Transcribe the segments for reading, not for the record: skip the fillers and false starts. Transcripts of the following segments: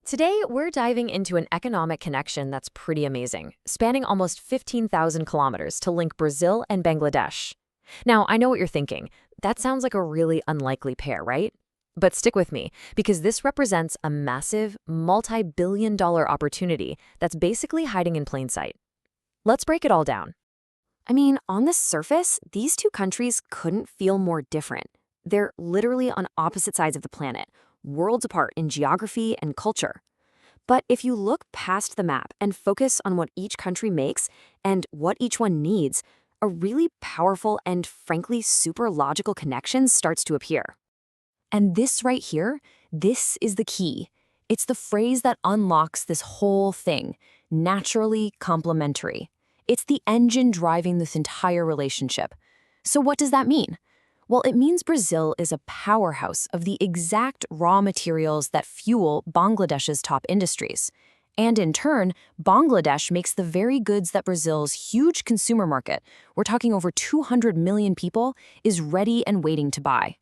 Today, we're diving into an economic connection that's pretty amazing, spanning almost 15,000 kilometers to link Brazil and Bangladesh. Now, I know what you're thinking. That sounds like a really unlikely pair, right? But stick with me, because this represents a massive, multi-billion-dollar opportunity that's basically hiding in plain sight. Let's break it all down. I mean, on the surface, these two countries couldn't feel more different. They're literally on opposite sides of the planet, worlds apart in geography and culture. But if you look past the map and focus on what each country makes and what each one needs, a really powerful and frankly super logical connection starts to appear. And this right here, this is the key. It's the phrase that unlocks this whole thing, naturally complementary. It's the engine driving this entire relationship. So what does that mean? Well, it means Brazil is a powerhouse of the exact raw materials that fuel Bangladesh's top industries. And in turn, Bangladesh makes the very goods that Brazil's huge consumer market, we're talking over 200 million people, is ready and waiting to buy.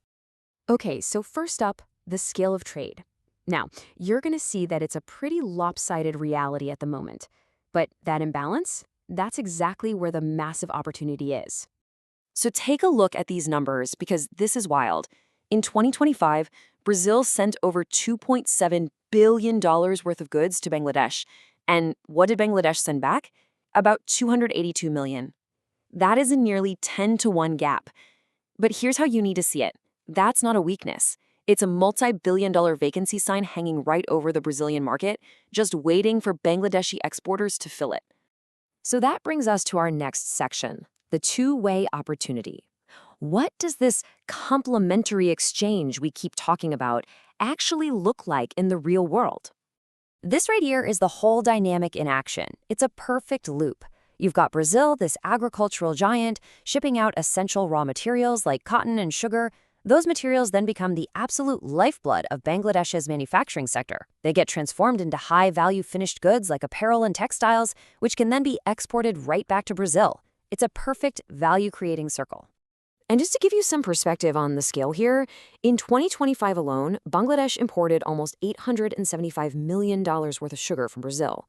Okay, so first up, the scale of trade. Now, you're going to see that it's a pretty lopsided reality at the moment. But that imbalance? That's exactly where the massive opportunity is. So take a look at these numbers because this is wild. In 2025, Brazil sent over $2.7 billion worth of goods to Bangladesh. And what did Bangladesh send back? About 282 million. That is a nearly 10-to-1 gap. But here's how you need to see it. That's not a weakness. It's a multi-billion-dollar vacancy sign hanging right over the Brazilian market, just waiting for Bangladeshi exporters to fill it. So that brings us to our next section, the two-way opportunity. What does this complementary exchange we keep talking about actually look like in the real world? This right here is the whole dynamic in action. It's a perfect loop. You've got Brazil, this agricultural giant, shipping out essential raw materials like cotton and sugar. Those materials then become the absolute lifeblood of Bangladesh's manufacturing sector. They get transformed into high-value finished goods like apparel and textiles, which can then be exported right back to Brazil. It's a perfect value-creating circle. And just to give you some perspective on the scale here, in 2025 alone, Bangladesh imported almost $875 million worth of sugar from Brazil.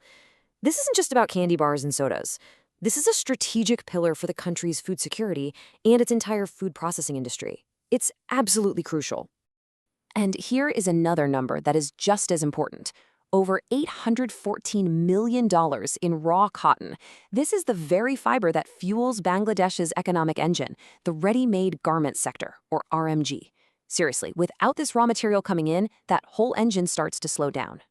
This isn't just about candy bars and sodas. This is a strategic pillar for the country's food security and its entire food processing industry. It's absolutely crucial. And here is another number that is just as important. Over $814 million in raw cotton. This is the very fiber that fuels Bangladesh's economic engine, the ready-made garment sector, or RMG. Seriously, without this raw material coming in, that whole engine starts to slow down.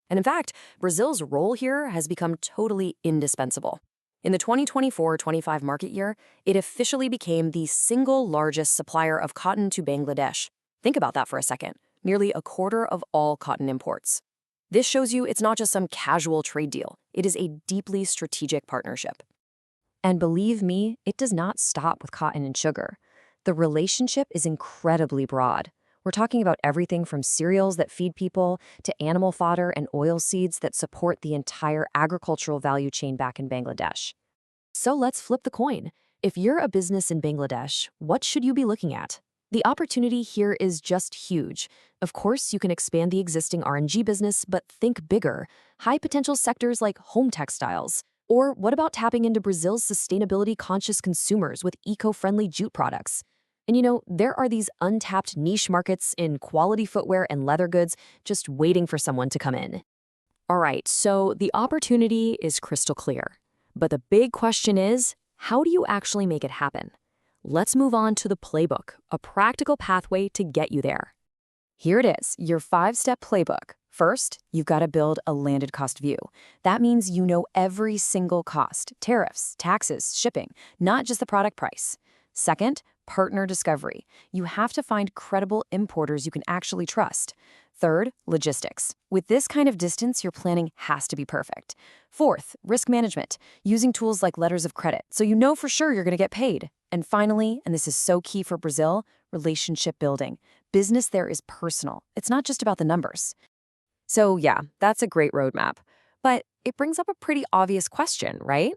And in fact, Brazil's role here has become totally indispensable. In the 2024-25 market year, it officially became the single largest supplier of cotton to Bangladesh. Think about that for a second. Nearly a quarter of all cotton imports. This shows you it's not just some casual trade deal. It is a deeply strategic partnership. And believe me, it does not stop with cotton and sugar. The relationship is incredibly broad. We're talking about everything from cereals that feed people to animal fodder and oil seeds that support the entire agricultural value chain back in Bangladesh. So let's flip the coin. If you're a business in Bangladesh, what should you be looking at? The opportunity here is just huge. Of course, you can expand the existing R&G business, but think bigger. High potential sectors like home textiles. Or what about tapping into Brazil's sustainability-conscious consumers with eco-friendly jute products? And there are these untapped niche markets in quality footwear and leather goods just waiting for someone to come in. All right, so the opportunity is crystal clear. But the big question is, how do you actually make it happen? Let's move on to the playbook, a practical pathway to get you there. Here it is, your 5-step playbook. First, you've got to build a landed cost view. That means you know every single cost, tariffs, taxes, shipping, not just the product price. Second, partner discovery. You have to find credible importers you can actually trust. Third, logistics. With this kind of distance, your planning has to be perfect. Fourth, risk management, using tools like letters of credit, so you know for sure you're going to get paid. And finally, and this is so key for Brazil, relationship building. Business there is personal. It's not just about the numbers. So yeah, that's a great roadmap. But it brings up a pretty obvious question, right?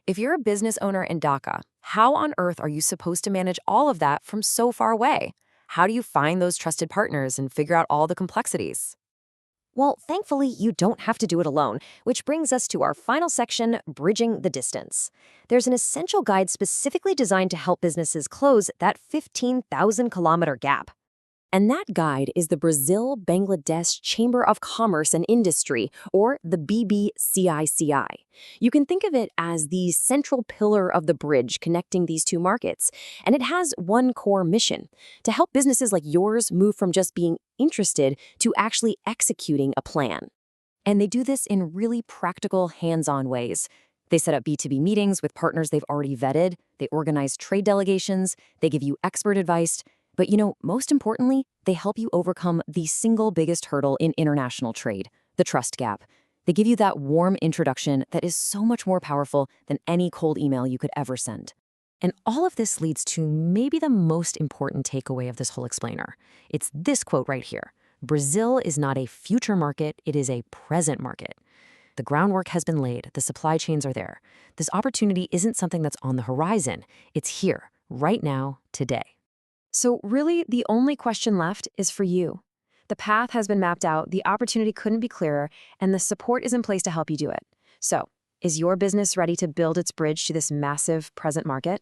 If you're a business owner in Dhaka, how on earth are you supposed to manage all of that from so far away? How do you find those trusted partners and figure out all the complexities? Well, thankfully, you don't have to do it alone, which brings us to our final section, Bridging the Distance. There's an essential guide specifically designed to help businesses close that 15,000-kilometer gap. And that guide is the Brazil-Bangladesh Chamber of Commerce and Industry, or the BBCICI. You can think of it as the central pillar of the bridge connecting these two markets, and it has one core mission: to help businesses like yours move from just being interested to actually executing a plan. And they do this in really practical, hands-on ways. They set up B2B meetings with partners they've already vetted, they organize trade delegations, they give you expert advice, but most importantly, they help you overcome the single biggest hurdle in international trade, the trust gap. They give you that warm introduction that is so much more powerful than any cold email you could ever send. And all of this leads to maybe the most important takeaway of this whole explainer. It's this quote right here: Brazil is not a future market, it is a present market. The groundwork has been laid, the supply chains are there. This opportunity isn't something that's on the horizon, it's here, right now, today. So really, the only question left is for you. The path has been mapped out, the opportunity couldn't be clearer, and the support is in place to help you do it. So, is your business ready to build its bridge to this massive present market?